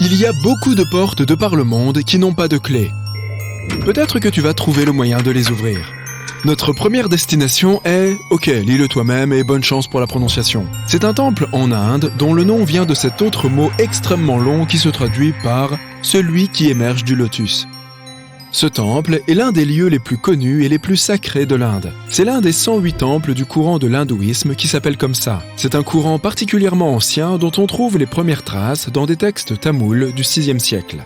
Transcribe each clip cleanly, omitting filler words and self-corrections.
Il y a beaucoup de portes de par le monde qui n'ont pas de clé. Peut-être que tu vas trouver le moyen de les ouvrir. Notre première destination est... Ok, lis-le toi-même et bonne chance pour la prononciation. C'est un temple en Inde dont le nom vient de cet autre mot extrêmement long qui se traduit par « celui qui émerge du lotus ». Ce temple est l'un des lieux les plus connus et les plus sacrés de l'Inde. C'est l'un des 108 temples du courant de l'hindouisme qui s'appelle comme ça. C'est un courant particulièrement ancien dont on trouve les premières traces dans des textes tamouls du VIe siècle.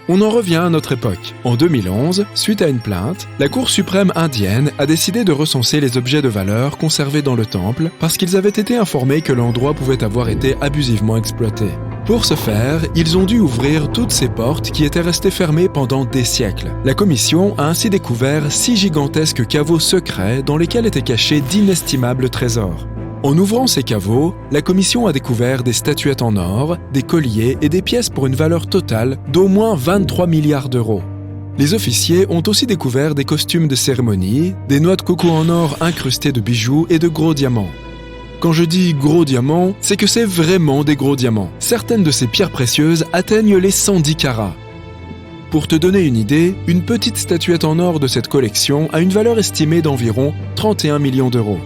On en revient à notre époque. En 2011, suite à une plainte, la Cour suprême indienne a décidé de recenser les objets de valeur conservés dans le temple parce qu'ils avaient été informés que l'endroit pouvait avoir été abusivement exploité. Pour ce faire, ils ont dû ouvrir toutes ces portes qui étaient restées fermées pendant des siècles. La commission a ainsi découvert 6 gigantesques caveaux secrets dans lesquels étaient cachés d'inestimables trésors. En ouvrant ces caveaux, la commission a découvert des statuettes en or, des colliers et des pièces pour une valeur totale d'au moins 23 milliards d'euros. Les officiers ont aussi découvert des costumes de cérémonie, des noix de coco en or incrustées de bijoux et de gros diamants. Quand je dis gros diamants, c'est que c'est vraiment des gros diamants. Certaines de ces pierres précieuses atteignent les 110 carats. Pour te donner une idée, une petite statuette en or de cette collection a une valeur estimée d'environ 31 millions d'euros.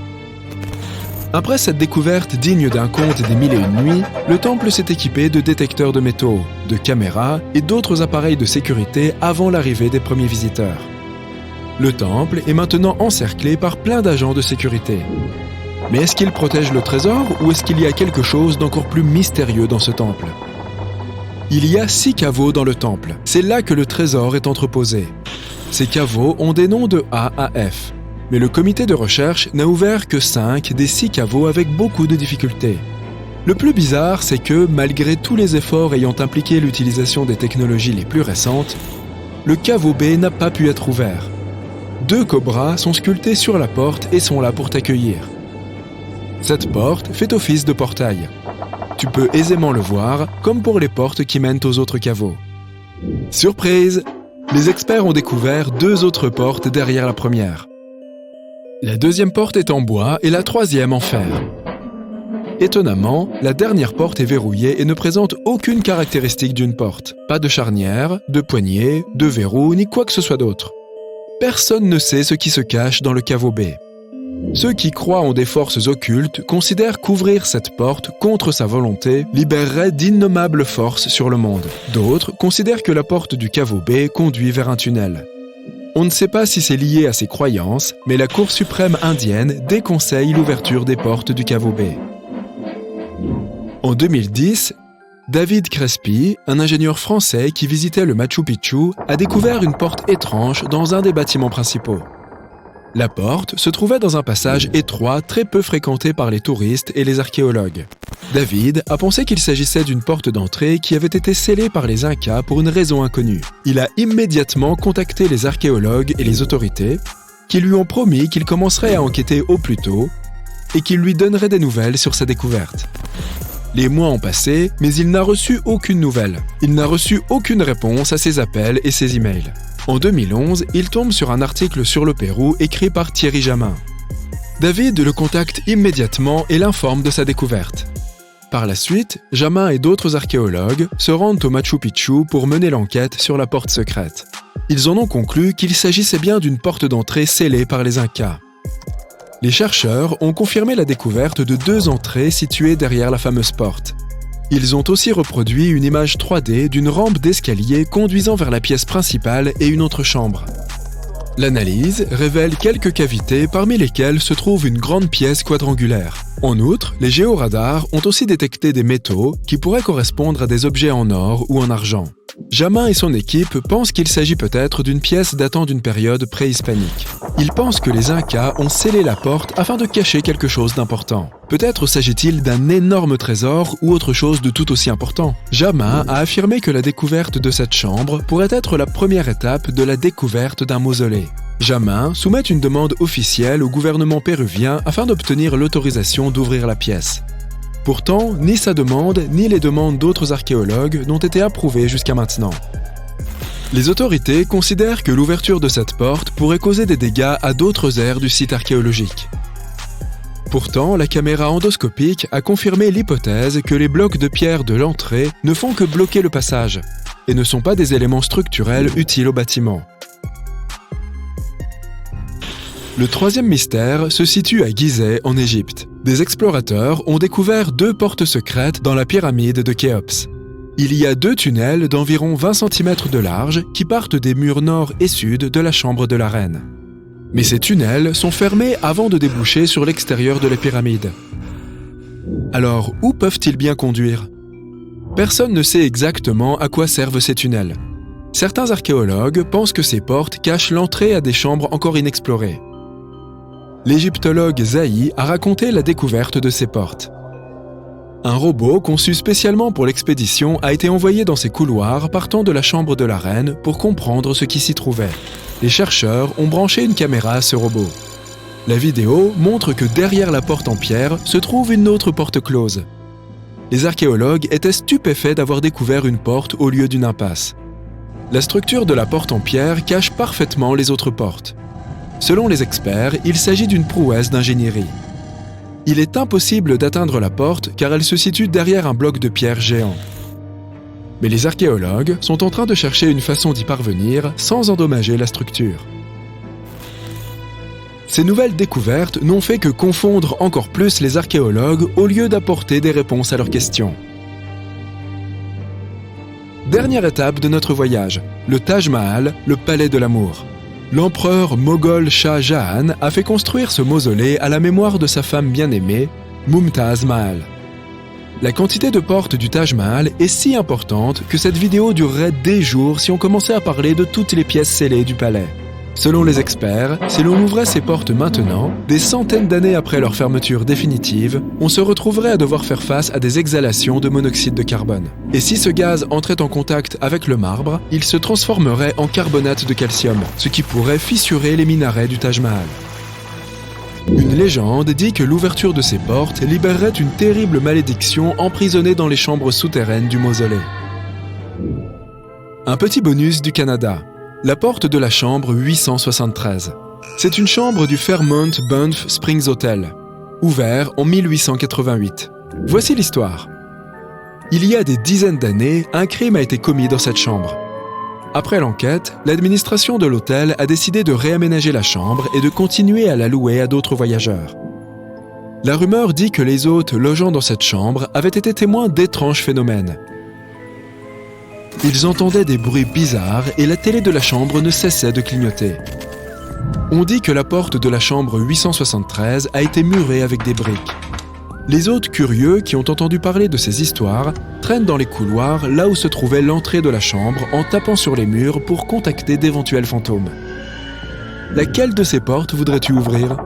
Après cette découverte digne d'un conte des mille et une nuits, le temple s'est équipé de détecteurs de métaux, de caméras et d'autres appareils de sécurité avant l'arrivée des premiers visiteurs. Le temple est maintenant encerclé par plein d'agents de sécurité. Mais est-ce qu'il protège le trésor ou est-ce qu'il y a quelque chose d'encore plus mystérieux dans ce temple? Il y a 6 caveaux dans le temple. C'est là que le trésor est entreposé. Ces caveaux ont des noms de A à F. Mais le comité de recherche n'a ouvert que 5 des 6 caveaux avec beaucoup de difficultés. Le plus bizarre, c'est que, malgré tous les efforts ayant impliqué l'utilisation des technologies les plus récentes, le caveau B n'a pas pu être ouvert. 2 cobras sont sculptés sur la porte et sont là pour t'accueillir. Cette porte fait office de portail. Tu peux aisément le voir, comme pour les portes qui mènent aux autres caveaux. Surprise! Les experts ont découvert 2 autres portes derrière la première. La deuxième porte est en bois et la troisième en fer. Étonnamment, la dernière porte est verrouillée et ne présente aucune caractéristique d'une porte. Pas de charnière, de poignée, de verrou, ni quoi que ce soit d'autre. Personne ne sait ce qui se cache dans le caveau B. Ceux qui croient en des forces occultes considèrent qu'ouvrir cette porte contre sa volonté libérerait d'innommables forces sur le monde. D'autres considèrent que la porte du caveau B conduit vers un tunnel. On ne sait pas si c'est lié à ces croyances, mais la Cour suprême indienne déconseille l'ouverture des portes du caveau B. En 2010, David Crespi, un ingénieur français qui visitait le Machu Picchu, a découvert une porte étrange dans un des bâtiments principaux. La porte se trouvait dans un passage étroit très peu fréquenté par les touristes et les archéologues. David a pensé qu'il s'agissait d'une porte d'entrée qui avait été scellée par les Incas pour une raison inconnue. Il a immédiatement contacté les archéologues et les autorités, qui lui ont promis qu'il commencerait à enquêter au plus tôt et qu'il lui donnerait des nouvelles sur sa découverte. Les mois ont passé, mais il n'a reçu aucune nouvelle. Il n'a reçu aucune réponse à ses appels et ses emails. En 2011, il tombe sur un article sur le Pérou écrit par Thierry Jamin. David le contacte immédiatement et l'informe de sa découverte. Par la suite, Jamin et d'autres archéologues se rendent au Machu Picchu pour mener l'enquête sur la porte secrète. Ils en ont conclu qu'il s'agissait bien d'une porte d'entrée scellée par les Incas. Les chercheurs ont confirmé la découverte de 2 entrées situées derrière la fameuse porte. Ils ont aussi reproduit une image 3D d'une rampe d'escalier conduisant vers la pièce principale et une autre chambre. L'analyse révèle quelques cavités parmi lesquelles se trouve une grande pièce quadrangulaire. En outre, les géoradars ont aussi détecté des métaux qui pourraient correspondre à des objets en or ou en argent. Jamin et son équipe pensent qu'il s'agit peut-être d'une pièce datant d'une période préhispanique. Ils pensent que les Incas ont scellé la porte afin de cacher quelque chose d'important. Peut-être s'agit-il d'un énorme trésor ou autre chose de tout aussi important. Jamin a affirmé que la découverte de cette chambre pourrait être la première étape de la découverte d'un mausolée. Jamin soumet une demande officielle au gouvernement péruvien afin d'obtenir l'autorisation d'ouvrir la pièce. Pourtant, ni sa demande, ni les demandes d'autres archéologues n'ont été approuvées jusqu'à maintenant. Les autorités considèrent que l'ouverture de cette porte pourrait causer des dégâts à d'autres aires du site archéologique. Pourtant, la caméra endoscopique a confirmé l'hypothèse que les blocs de pierre de l'entrée ne font que bloquer le passage et ne sont pas des éléments structurels utiles au bâtiment. Le troisième mystère se situe à Gizeh, en Égypte. Des explorateurs ont découvert 2 portes secrètes dans la pyramide de Khéops. Il y a 2 tunnels d'environ 20 cm de large qui partent des murs nord et sud de la chambre de la reine. Mais ces tunnels sont fermés avant de déboucher sur l'extérieur de la pyramide. Alors, où peuvent-ils bien conduire ? Personne ne sait exactement à quoi servent ces tunnels. Certains archéologues pensent que ces portes cachent l'entrée à des chambres encore inexplorées. L'égyptologue Zahi a raconté la découverte de ces portes. Un robot conçu spécialement pour l'expédition a été envoyé dans ces couloirs partant de la chambre de la reine pour comprendre ce qui s'y trouvait. Les chercheurs ont branché une caméra à ce robot. La vidéo montre que derrière la porte en pierre se trouve une autre porte close. Les archéologues étaient stupéfaits d'avoir découvert une porte au lieu d'une impasse. La structure de la porte en pierre cache parfaitement les autres portes. Selon les experts, il s'agit d'une prouesse d'ingénierie. Il est impossible d'atteindre la porte car elle se situe derrière un bloc de pierre géant. Mais les archéologues sont en train de chercher une façon d'y parvenir sans endommager la structure. Ces nouvelles découvertes n'ont fait que confondre encore plus les archéologues au lieu d'apporter des réponses à leurs questions. Dernière étape de notre voyage, le Taj Mahal, le palais de l'amour. L'empereur moghol Shah Jahan a fait construire ce mausolée à la mémoire de sa femme bien-aimée, Mumtaz Mahal. La quantité de portes du Taj Mahal est si importante que cette vidéo durerait des jours si on commençait à parler de toutes les pièces scellées du palais. Selon les experts, si l'on ouvrait ces portes maintenant, des centaines d'années après leur fermeture définitive, on se retrouverait à devoir faire face à des exhalations de monoxyde de carbone. Et si ce gaz entrait en contact avec le marbre, il se transformerait en carbonate de calcium, ce qui pourrait fissurer les minarets du Taj Mahal. Une légende dit que l'ouverture de ces portes libérerait une terrible malédiction emprisonnée dans les chambres souterraines du mausolée. Un petit bonus du Canada. La porte de la chambre 873. C'est une chambre du Fairmont Banff Springs Hotel, ouvert en 1888. Voici l'histoire. Il y a des dizaines d'années, un crime a été commis dans cette chambre. Après l'enquête, l'administration de l'hôtel a décidé de réaménager la chambre et de continuer à la louer à d'autres voyageurs. La rumeur dit que les hôtes logeant dans cette chambre avaient été témoins d'étranges phénomènes. Ils entendaient des bruits bizarres et la télé de la chambre ne cessait de clignoter. On dit que la porte de la chambre 873 a été murée avec des briques. Les hôtes curieux qui ont entendu parler de ces histoires traînent dans les couloirs là où se trouvait l'entrée de la chambre en tapant sur les murs pour contacter d'éventuels fantômes. Laquelle de ces portes voudrais-tu ouvrir ?